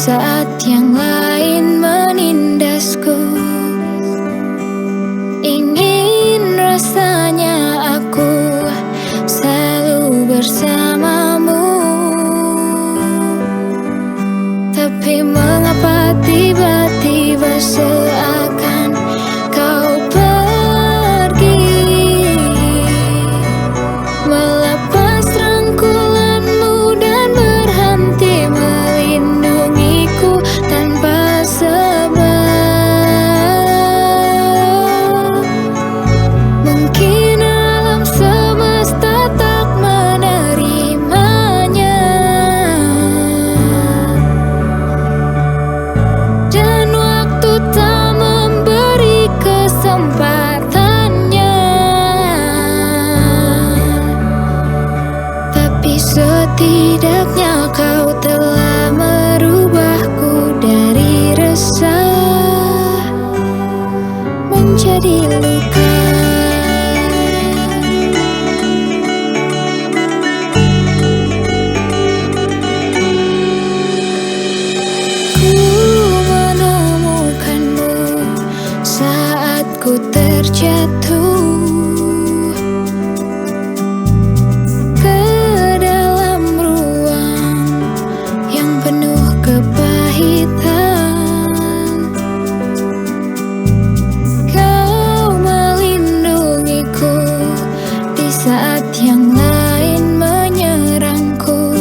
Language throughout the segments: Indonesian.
saat yang lain menindasku. Ingin rasanya aku selalu bersamamu, tapi mengapa tiba-tiba seakan kau pergi, melepas rangkulanmu dan berhenti melindungiku tanpa sebab. Mungkin alam semesta tak menerimanya, dan waktu tak memberi kesempatannya. Tapi setidaknya kau telah merubahku dari resah menjadi luka. Saat ku terjatuh ke dalam ruang yang penuh kepahitan, kau melindungiku di saat yang lain menyerangku.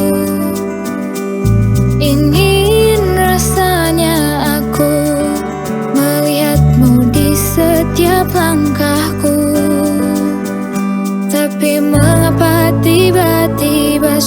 Ingin rasanya aku melihatmu di setiap langkahku, tapi mengapa tiba-tiba